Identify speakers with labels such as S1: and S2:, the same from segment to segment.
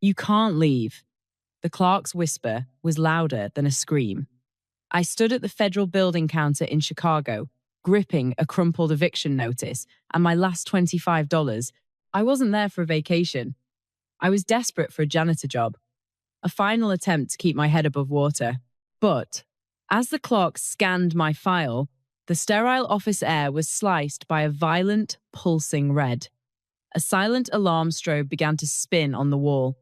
S1: You can't leave. The clerk's whisper was louder than a scream. I stood at the federal building counter in Chicago, gripping a crumpled eviction notice and my last $25. I wasn't there for a vacation. I was desperate for a janitor job, a final attempt to keep my head above water. But as the clerk scanned my file, the sterile office air was sliced by a violent, pulsing red. A silent alarm strobe began to spin on the wall,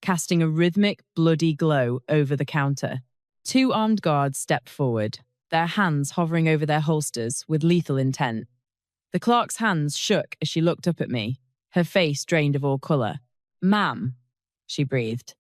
S1: casting a rhythmic, bloody glow over the counter. Two armed guards stepped forward, their hands hovering over their holsters with lethal intent. The clerk's hands shook as she looked up at me, her face drained of all colour. "Ma'am," she breathed.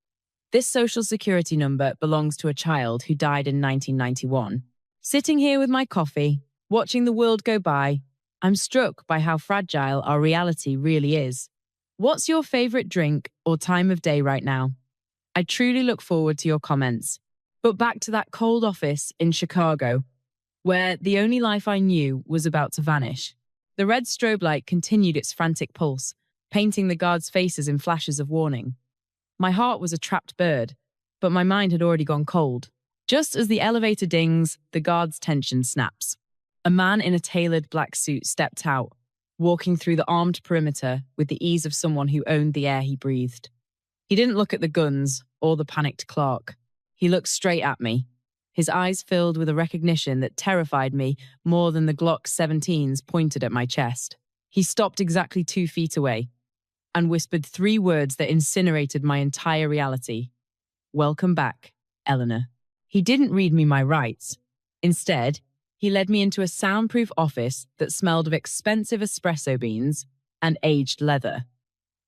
S1: "This social security number belongs to a child who died in 1991. Sitting here with my coffee, watching the world go by, I'm struck by how fragile our reality really is. What's your favourite drink or time of day right now? I truly look forward to your comments." But back to that cold office in Chicago, where the only life I knew was about to vanish. The red strobe light continued its frantic pulse, painting the guards' faces in flashes of warning. My heart was a trapped bird, but my mind had already gone cold. Just as the elevator dings, the guard's tension snaps. A man in a tailored black suit stepped out, walking through the armed perimeter with the ease of someone who owned the air he breathed. He didn't look at the guns or the panicked clerk. He looked straight at me, his eyes filled with a recognition that terrified me more than the Glock 17s pointed at my chest. He stopped exactly 2 feet away and whispered 3 words that incinerated my entire reality. "Welcome back, Eleanor." He didn't read me my rights. Instead, he led me into a soundproof office that smelled of expensive espresso beans and aged leather.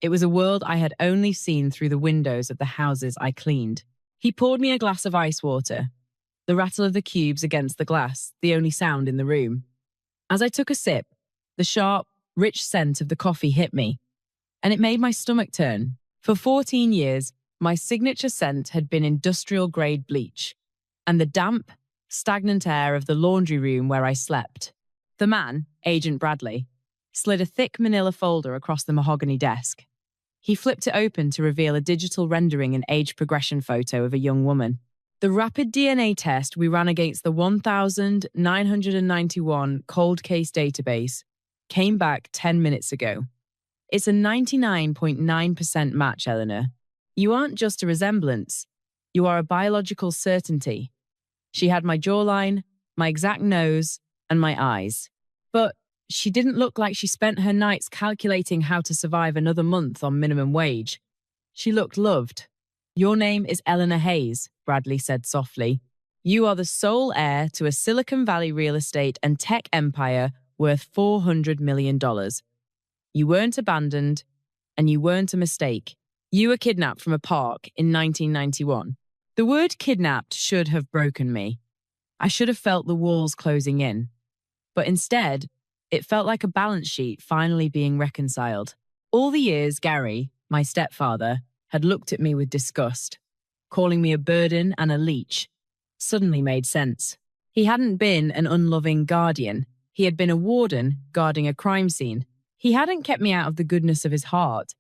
S1: It was a world I had only seen through the windows of the houses I cleaned. He poured me a glass of ice water, the rattle of the cubes against the glass, the only sound in the room. As I took a sip, the sharp, rich scent of the coffee hit me, and it made my stomach turn. For 14 years, my signature scent had been industrial-grade bleach, and the damp, stagnant air of the laundry room where I slept. The man, Agent Bradley, slid a thick manila folder across the mahogany desk. He flipped it open to reveal a digital rendering and age progression photo of a young woman. The rapid DNA test we ran against the 1,991 cold case database came back 10 minutes ago. It's a 99.9% match, Eleanor. You aren't just a resemblance. You are a biological certainty. She had my jawline, my exact nose, and my eyes. But she didn't look like she spent her nights calculating how to survive another month on minimum wage. She looked loved. "Your name is Eleanor Hayes," Bradley said softly. "You are the sole heir to a Silicon Valley real estate and tech empire worth $400 million. You weren't abandoned, and you weren't a mistake. You were kidnapped from a park in 1991. The word kidnapped should have broken me. I should have felt the walls closing in. But instead, it felt like a balance sheet finally being reconciled. All the years Gary, my stepfather, had looked at me with disgust, calling me a burden and a leech, suddenly made sense. He hadn't been an unloving guardian. He had been a warden guarding a crime scene. He hadn't kept me out of the goodness of his heart.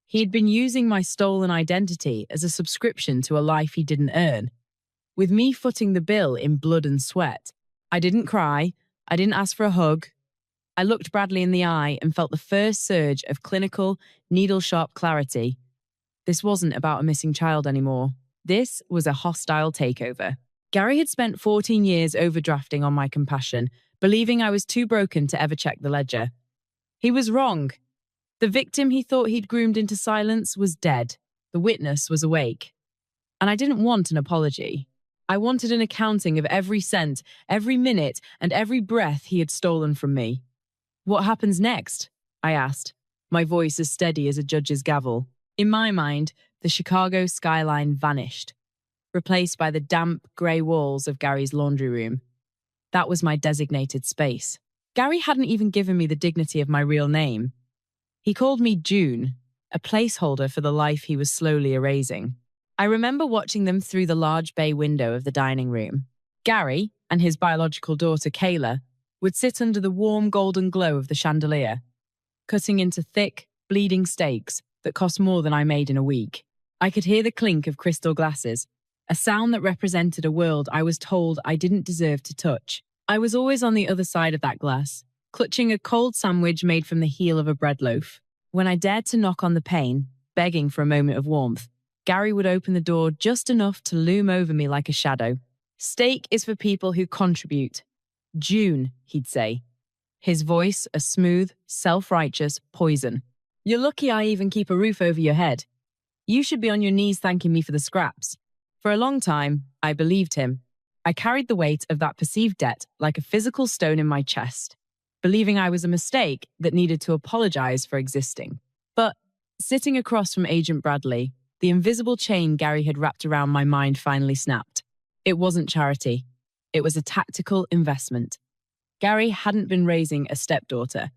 S1: He had been using my stolen identity as a subscription to a life he didn't earn, with me footing the bill in blood and sweat. I didn't cry. I didn't ask for a hug. I looked Bradley in the eye and felt the first surge of clinical, needle-sharp clarity. This wasn't about a missing child anymore. This was a hostile takeover. Gary had spent 14 years overdrafting on my compassion, believing I was too broken to ever check the ledger. He was wrong. The victim he thought he'd groomed into silence was dead. The witness was awake. And I didn't want an apology. I wanted an accounting of every cent, every minute, and every breath he had stolen from me. "What happens next?" I asked, my voice as steady as a judge's gavel. In my mind, the Chicago skyline vanished, replaced by the damp, grey walls of Gary's laundry room. That was my designated space. Gary hadn't even given me the dignity of my real name. He called me June, a placeholder for the life he was slowly erasing. I remember watching them through the large bay window of the dining room. Gary and his biological daughter, Kayla, would sit under the warm golden glow of the chandelier, cutting into thick, bleeding steaks that cost more than I made in a week. I could hear the clink of crystal glasses, a sound that represented a world I was told I didn't deserve to touch. I was always on the other side of that glass, clutching a cold sandwich made from the heel of a bread loaf. When I dared to knock on the pane, begging for a moment of warmth, Gary would open the door just enough to loom over me like a shadow. Steak is for people who contribute. June, he'd say. His voice a smooth, self-righteous poison. You're lucky I even keep a roof over your head. You should be on your knees thanking me for the scraps. For a long time, I believed him. I carried the weight of that perceived debt like a physical stone in my chest, believing I was a mistake that needed to apologize for existing. But sitting across from Agent Bradley, the invisible chain Gary had wrapped around my mind finally snapped. It wasn't charity. It was a tactical investment. Gary hadn't been raising a stepdaughter.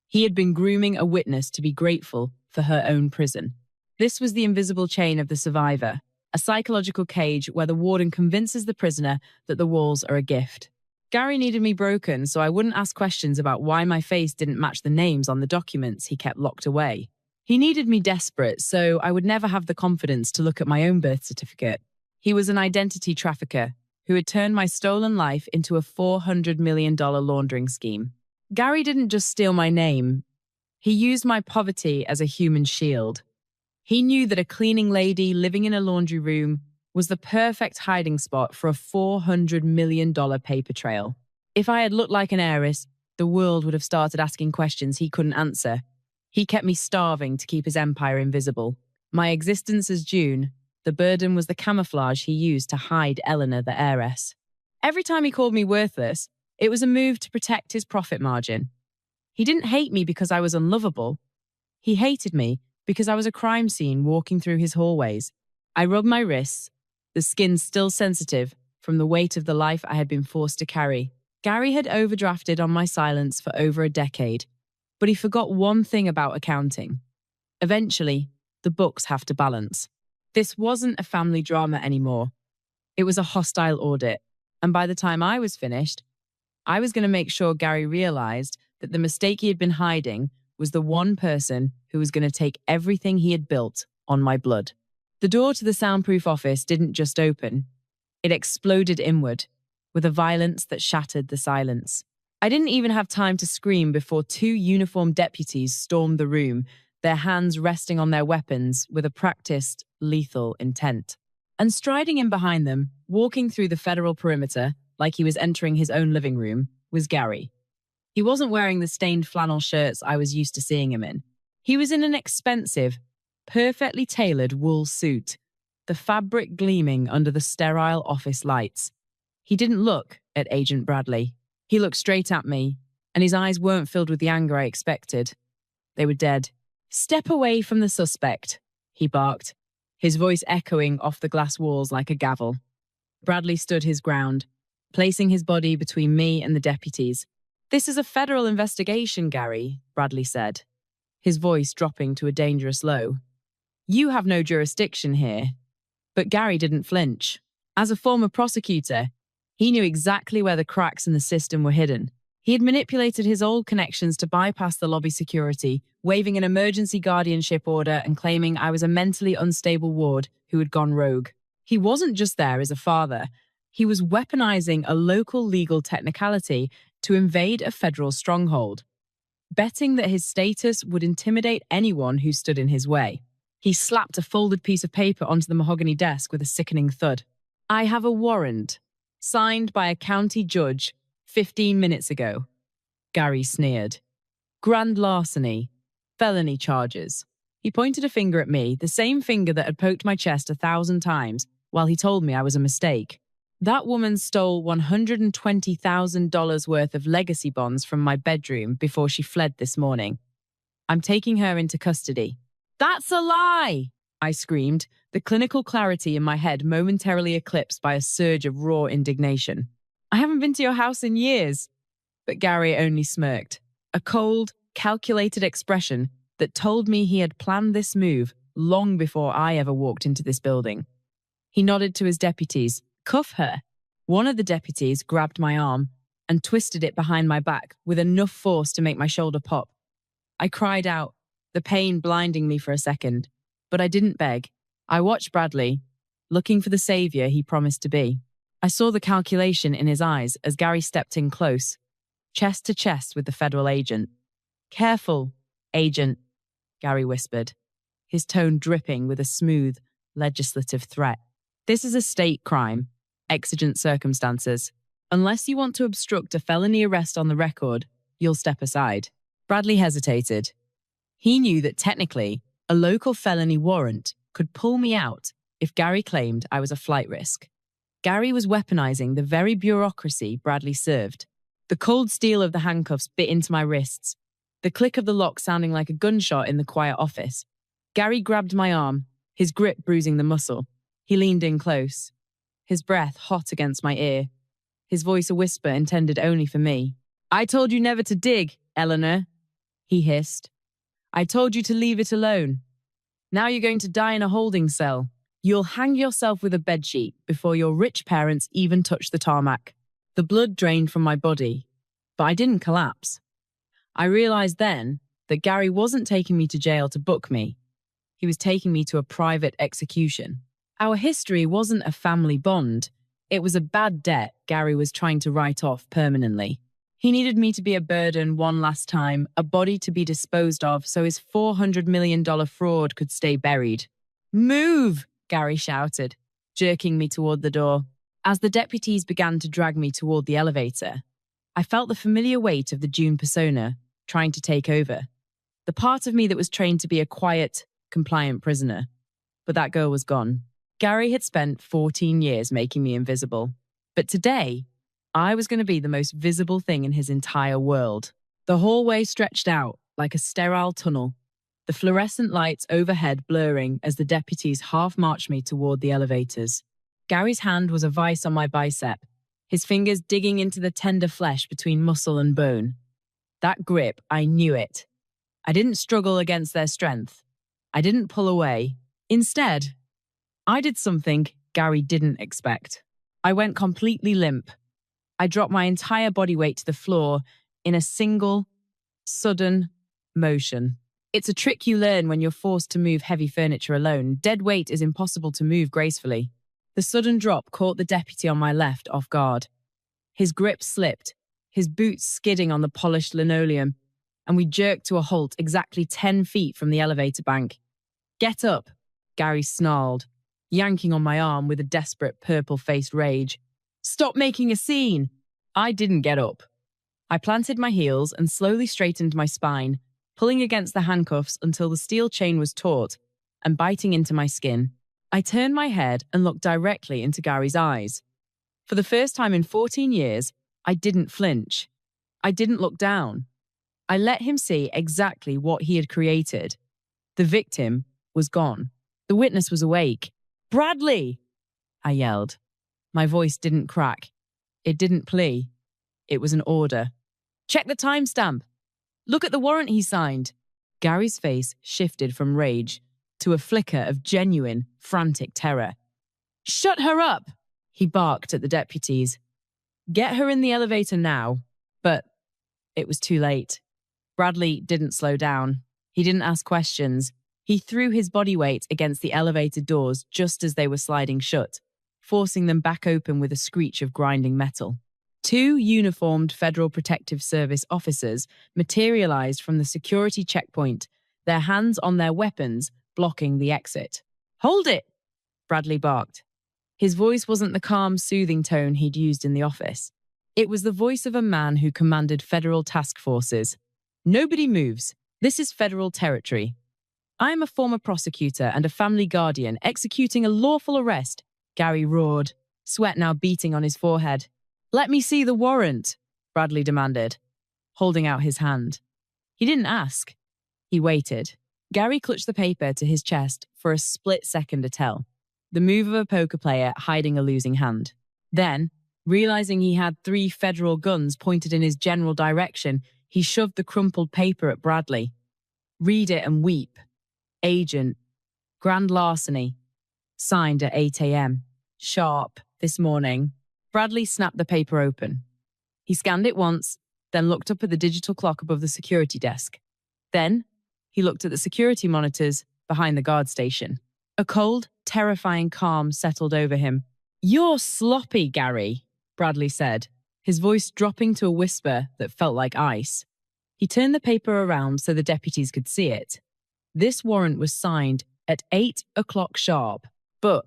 S1: He had been grooming a witness to be grateful for her own prison. This was the invisible chain of the survivor, a psychological cage where the warden convinces the prisoner that the walls are a gift. Gary needed me broken so I wouldn't ask questions about why my face didn't match the names on the documents he kept locked away. He needed me desperate so I would never have the confidence to look at my own birth certificate. He was an identity trafficker who had turned my stolen life into a $400 million laundering scheme. Gary didn't just steal my name. He used my poverty as a human shield. He knew that a cleaning lady living in a laundry room was the perfect hiding spot for a $400 million paper trail. If I had looked like an heiress, the world would have started asking questions he couldn't answer. He kept me starving to keep his empire invisible. My existence as June, the burden was the camouflage he used to hide Eleanor the heiress. Every time he called me worthless, it was a move to protect his profit margin. He didn't hate me because I was unlovable. He hated me because I was a crime scene walking through his hallways. I rubbed my wrists, the skin still sensitive from the weight of the life I had been forced to carry. Gary had overdrafted on my silence for over a decade, but he forgot one thing about accounting. Eventually, the books have to balance. This wasn't a family drama anymore. It was a hostile audit, and by the time I was finished, I was going to make sure Gary realized that the mistake he had been hiding was the one person who was going to take everything he had built on my blood. The door to the soundproof office didn't just open. It exploded inward, with a violence that shattered the silence. I didn't even have time to scream before two uniformed deputies stormed the room, their hands resting on their weapons with a practiced, lethal intent. And striding in behind them, walking through the federal perimeter like he was entering his own living room, was Gary. He wasn't wearing the stained flannel shirts I was used to seeing him in. He was in an expensive, perfectly tailored wool suit, the fabric gleaming under the sterile office lights. He didn't look at Agent Bradley. He looked straight at me, and his eyes weren't filled with the anger I expected. They were dead. "Step away from the suspect," he barked, his voice echoing off the glass walls like a gavel. Bradley stood his ground, placing his body between me and the deputies. "This is a federal investigation, Gary," Bradley said, his voice dropping to a dangerous low. "You have no jurisdiction here." But Gary didn't flinch. As a former prosecutor, he knew exactly where the cracks in the system were hidden. He had manipulated his old connections to bypass the lobby security, waving an emergency guardianship order and claiming I was a mentally unstable ward who had gone rogue. He wasn't just there as a father. He was weaponizing a local legal technicality to invade a federal stronghold, betting that his status would intimidate anyone who stood in his way. He slapped a folded piece of paper onto the mahogany desk with a sickening thud. "I have a warrant, signed by a county judge 15 minutes ago." Gary sneered. "Grand larceny, felony charges." He pointed a finger at me, the same finger that had poked my chest 1,000 times while he told me I was a mistake. "That woman stole $120,000 worth of legacy bonds from my bedroom before she fled this morning. I'm taking her into custody." "That's a lie!" I screamed, the clinical clarity in my head momentarily eclipsed by a surge of raw indignation. "I haven't been to your house in years." But Gary only smirked, a cold, calculated expression that told me he had planned this move long before I ever walked into this building. He nodded to his deputies. "Cuff her." One of the deputies grabbed my arm and twisted it behind my back with enough force to make my shoulder pop. I cried out, the pain blinding me for a second, but I didn't beg. I watched Bradley, looking for the savior he promised to be. I saw the calculation in his eyes as Gary stepped in close, chest to chest with the federal agent. "Careful, agent," Gary whispered, his tone dripping with a smooth, legislative threat. "This is a state crime, exigent circumstances. Unless you want to obstruct a felony arrest on the record, you'll step aside." Bradley hesitated. He knew that technically, a local felony warrant could pull me out if Gary claimed I was a flight risk. Gary was weaponizing the very bureaucracy Bradley served. The cold steel of the handcuffs bit into my wrists, the click of the lock sounding like a gunshot in the quiet office. Gary grabbed my arm, his grip bruising the muscle. He leaned in close, his breath hot against my ear, his voice a whisper intended only for me. "I told you never to dig, Eleanor," he hissed. "I told you to leave it alone. Now you're going to die in a holding cell. You'll hang yourself with a bedsheet before your rich parents even touch the tarmac." The blood drained from my body, but I didn't collapse. I realized then that Gary wasn't taking me to jail to book me. He was taking me to a private execution. Our history wasn't a family bond. It was a bad debt Gary was trying to write off permanently. He needed me to be a burden one last time, a body to be disposed of so his $400 million fraud could stay buried. "Move!" Gary shouted, jerking me toward the door. As the deputies began to drag me toward the elevator, I felt the familiar weight of the June persona trying to take over. The part of me that was trained to be a quiet, compliant prisoner. But that girl was gone. Gary had spent 14 years making me invisible. But today, I was going to be the most visible thing in his entire world. The hallway stretched out like a sterile tunnel, the fluorescent lights overhead blurring as the deputies half-marched me toward the elevators. Gary's hand was a vice on my bicep, his fingers digging into the tender flesh between muscle and bone. That grip, I knew it. I didn't struggle against their strength. I didn't pull away. Instead, I did something Gary didn't expect. I went completely limp. I dropped my entire body weight to the floor in a single, sudden motion. It's a trick you learn when you're forced to move heavy furniture alone. Dead weight is impossible to move gracefully. The sudden drop caught the deputy on my left off guard. His grip slipped, his boots skidding on the polished linoleum, and we jerked to a halt exactly 10 feet from the elevator bank. "Get up," Gary snarled, yanking on my arm with a desperate purple-faced rage. "Stop making a scene!" I didn't get up. I planted my heels and slowly straightened my spine, pulling against the handcuffs until the steel chain was taut and biting into my skin. I turned my head and looked directly into Gary's eyes. For the first time in 14 years, I didn't flinch. I didn't look down. I let him see exactly what he had created. The victim was gone. The witness was awake. "Bradley!" I yelled. My voice didn't crack. It didn't plea. It was an order. "Check the timestamp. Look at the warrant he signed." Gary's face shifted from rage to a flicker of genuine, frantic terror. "Shut her up!" he barked at the deputies. "Get her in the elevator now." But it was too late. Bradley didn't slow down. He didn't ask questions. He threw his body weight against the elevator doors just as they were sliding shut, forcing them back open with a screech of grinding metal. Two uniformed Federal Protective Service officers materialized from the security checkpoint, their hands on their weapons, blocking the exit. "Hold it!" Bradley barked. His voice wasn't the calm, soothing tone he'd used in the office. It was the voice of a man who commanded federal task forces. "Nobody moves. This is federal territory. I am a former prosecutor and a family guardian executing a lawful arrest," Gary roared, sweat now beating on his forehead. "Let me see the warrant," Bradley demanded, holding out his hand. He didn't ask. He waited. Gary clutched the paper to his chest for a split second to tell, the move of a poker player hiding a losing hand. Then, realizing he had 3 federal guns pointed in his general direction, he shoved the crumpled paper at Bradley. "Read it and weep. Agent, grand larceny. Signed at 8 a.m. Sharp this morning." Bradley snapped the paper open. He scanned it once, then looked up at the digital clock above the security desk. Then, he looked at the security monitors behind the guard station. A cold, terrifying calm settled over him. "You're sloppy, Gary," Bradley said, his voice dropping to a whisper that felt like ice. He turned the paper around so the deputies could see it. This warrant was signed at 8 o'clock sharp, but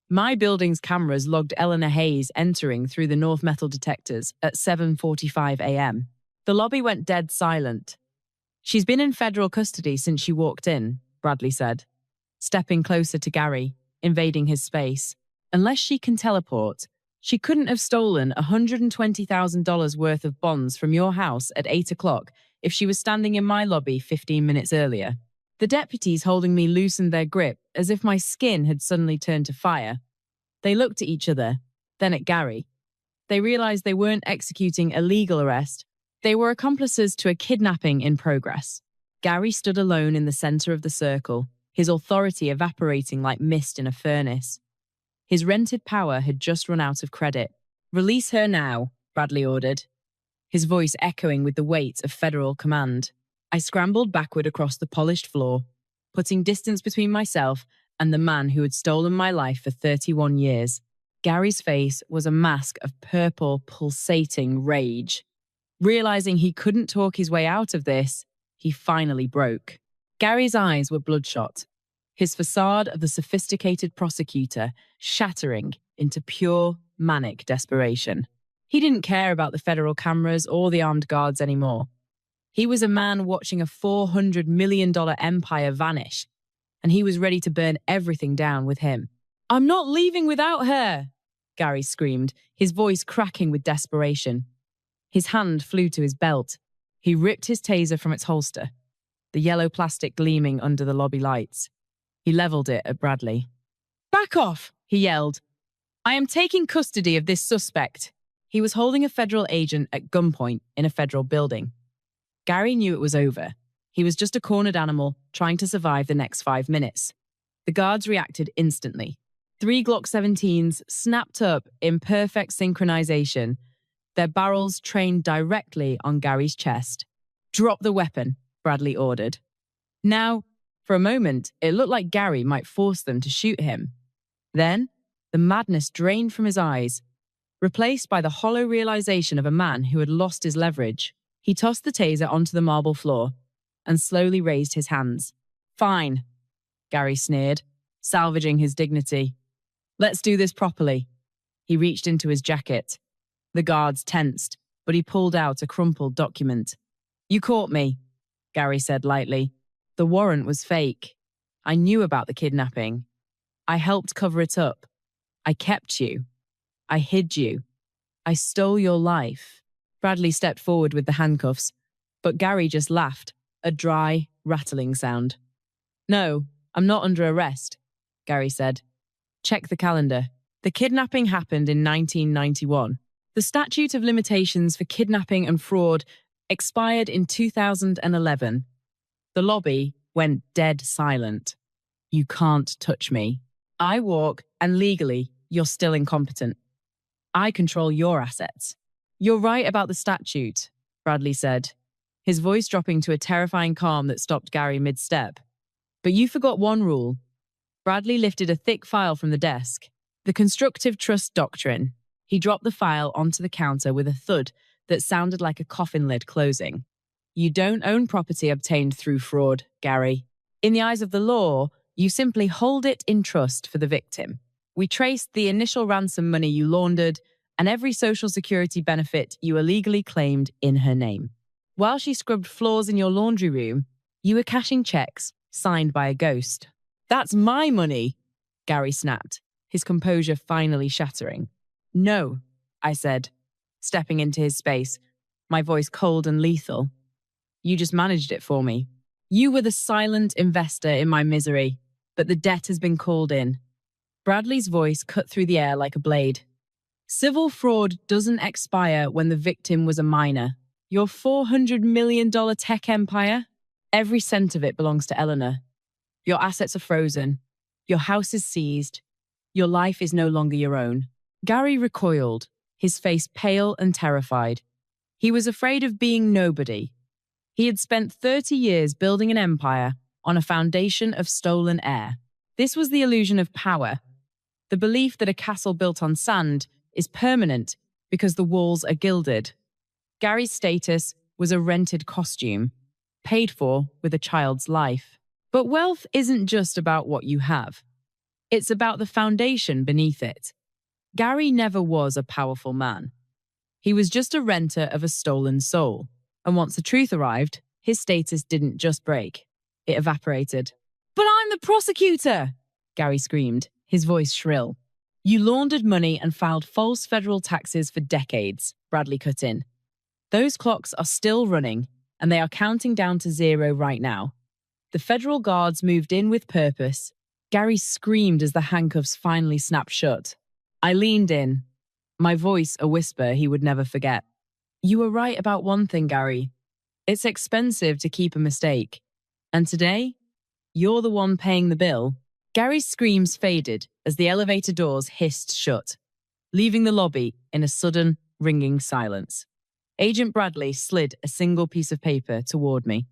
S1: my building's cameras logged Eleanor Hayes entering through the North metal detectors at 7:45 a.m. The lobby went dead silent. "She's been in federal custody since she walked in," Bradley said, stepping closer to Gary, invading his space. "Unless she can teleport, she couldn't have stolen $120,000 worth of bonds from your house at 8 o'clock if she was standing in my lobby 15 minutes earlier." The deputies holding me loosened their grip as if my skin had suddenly turned to fire. They looked at each other, then at Gary. They realized they weren't executing a legal arrest. They were accomplices to a kidnapping in progress. Gary stood alone in the center of the circle, his authority evaporating like mist in a furnace. His rented power had just run out of credit. "Release her now," Bradley ordered, his voice echoing with the weight of federal command. I scrambled backward across the polished floor, putting distance between myself and the man who had stolen my life for 31 years. Gary's face was a mask of purple, pulsating rage. Realizing he couldn't talk his way out of this, he finally broke. Gary's eyes were bloodshot, his facade of the sophisticated prosecutor shattering into pure, manic desperation. He didn't care about the federal cameras or the armed guards anymore. He was a man watching a $400 million empire vanish, and he was ready to burn everything down with him. "I'm not leaving without her," Gary screamed, his voice cracking with desperation. His hand flew to his belt. He ripped his taser from its holster, the yellow plastic gleaming under the lobby lights. He leveled it at Bradley. "Back off," he yelled. "I am taking custody of this suspect." He was holding a federal agent at gunpoint in a federal building. Gary knew it was over. He was just a cornered animal trying to survive the next 5 minutes. The guards reacted instantly. 3 Glock 17s snapped up in perfect synchronization, their barrels trained directly on Gary's chest. "Drop the weapon," Bradley ordered. Now, for a moment, it looked like Gary might force them to shoot him. Then, the madness drained from his eyes, replaced by the hollow realization of a man who had lost his leverage. He tossed the taser onto the marble floor and slowly raised his hands. "Fine," Gary sneered, salvaging his dignity. "Let's do this properly." He reached into his jacket. The guards tensed, but he pulled out a crumpled document. "You caught me," Gary said lightly. "The warrant was fake. I knew about the kidnapping. I helped cover it up. I kept you. I hid you. I stole your life." Bradley stepped forward with the handcuffs, but Gary just laughed, a dry, rattling sound. "No, I'm not under arrest," Gary said. "Check the calendar. The kidnapping happened in 1991. The statute of limitations for kidnapping and fraud expired in 2011. The lobby went dead silent. You can't touch me. I walk, and legally, you're still incompetent. I control your assets." "You're right about the statute," Bradley said, his voice dropping to a terrifying calm that stopped Gary mid-step. "But you forgot one rule." Bradley lifted a thick file from the desk. "The constructive trust doctrine." He dropped the file onto the counter with a thud that sounded like a coffin lid closing. "You don't own property obtained through fraud, Gary. In the eyes of the law, you simply hold it in trust for the victim. We traced the initial ransom money you laundered and every Social Security benefit you illegally claimed in her name. While she scrubbed floors in your laundry room, you were cashing checks signed by a ghost." "That's my money," Gary snapped, his composure finally shattering. "No," I said, stepping into his space, my voice cold and lethal. "You just managed it for me. You were the silent investor in my misery, but the debt has been called in." Bradley's voice cut through the air like a blade. "Civil fraud doesn't expire when the victim was a minor. Your $400 million tech empire, every cent of it belongs to Eleanor. Your assets are frozen. Your house is seized. Your life is no longer your own." Gary recoiled, his face pale and terrified. He was afraid of being nobody. He had spent 30 years building an empire on a foundation of stolen air. This was the illusion of power, the belief that a castle built on sand is permanent because the walls are gilded. Gary's status was a rented costume, paid for with a child's life. But wealth isn't just about what you have. It's about the foundation beneath it. Gary never was a powerful man. He was just a renter of a stolen soul. And once the truth arrived, his status didn't just break. It evaporated. "But I'm the prosecutor!" Gary screamed, his voice shrill. "You laundered money and filed false federal taxes for decades," Bradley cut in. "Those clocks are still running, and they are counting down to zero right now. The federal guards moved in with purpose." Gary screamed as the handcuffs finally snapped shut. I leaned in, my voice a whisper he would never forget. "You were right about one thing, Gary. It's expensive to keep a mistake. And today, you're the one paying the bill." Gary's screams faded as the elevator doors hissed shut, leaving the lobby in a sudden, ringing silence. Agent Bradley slid a single piece of paper toward me.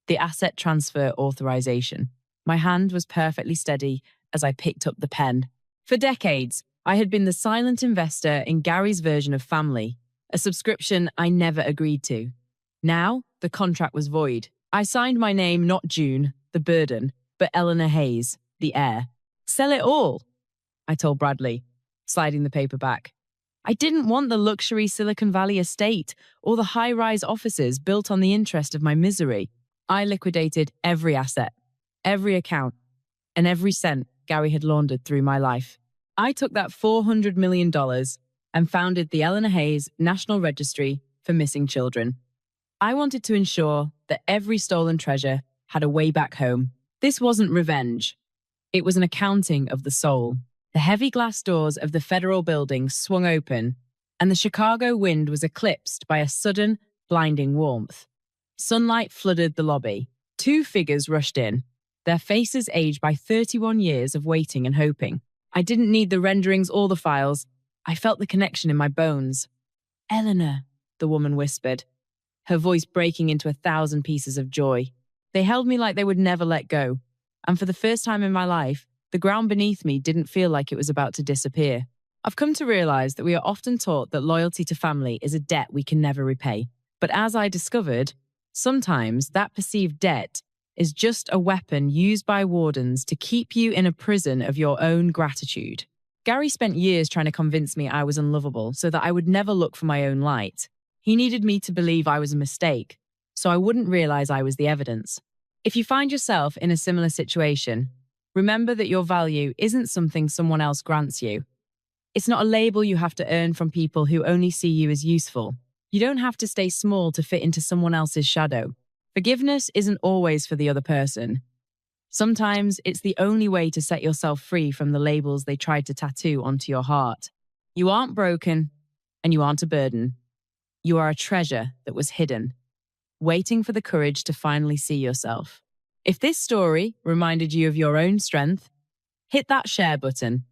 S1: The asset transfer authorization. My hand was perfectly steady as I picked up the pen. For decades, I had been the silent investor in Gary's version of family, a subscription I never agreed to. Now, the contract was void. I signed my name not June, the burden, but Eleanor Hayes, the heir. "Sell it all," I told Bradley, sliding the paper back. I didn't want the luxury Silicon Valley estate or the high-rise offices built on the interest of my misery. I liquidated every asset, every account, and every cent Gary had laundered through my life. I took that $400 million and founded the Eleanor Hayes National Registry for Missing Children. I wanted to ensure that every stolen treasure had a way back home. This wasn't revenge. It was an accounting of the soul. The heavy glass doors of the federal building swung open, and the Chicago wind was eclipsed by a sudden, blinding warmth. Sunlight flooded the lobby. Two figures rushed in, their faces aged by 31 years of waiting and hoping. I didn't need the renderings or the files. I felt the connection in my bones. "Eleanor," the woman whispered, her voice breaking into 1,000 pieces of joy. They held me like they would never let go, and for the first time in my life, the ground beneath me didn't feel like it was about to disappear. I've come to realize that we are often taught that loyalty to family is a debt we can never repay. But as I discovered, sometimes that perceived debt is just a weapon used by wardens to keep you in a prison of your own gratitude. Gary spent years trying to convince me I was unlovable so that I would never look for my own light. He needed me to believe I was a mistake, so I wouldn't realize I was the evidence. If you find yourself in a similar situation, remember that your value isn't something someone else grants you. It's not a label you have to earn from people who only see you as useful. You don't have to stay small to fit into someone else's shadow. Forgiveness isn't always for the other person. Sometimes it's the only way to set yourself free from the labels they tried to tattoo onto your heart. You aren't broken, and you aren't a burden. You are a treasure that was hidden, waiting for the courage to finally see yourself. If this story reminded you of your own strength, hit that share button.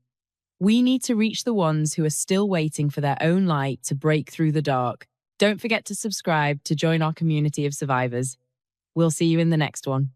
S1: We need to reach the ones who are still waiting for their own light to break through the dark. Don't forget to subscribe to join our community of survivors. We'll see you in the next one.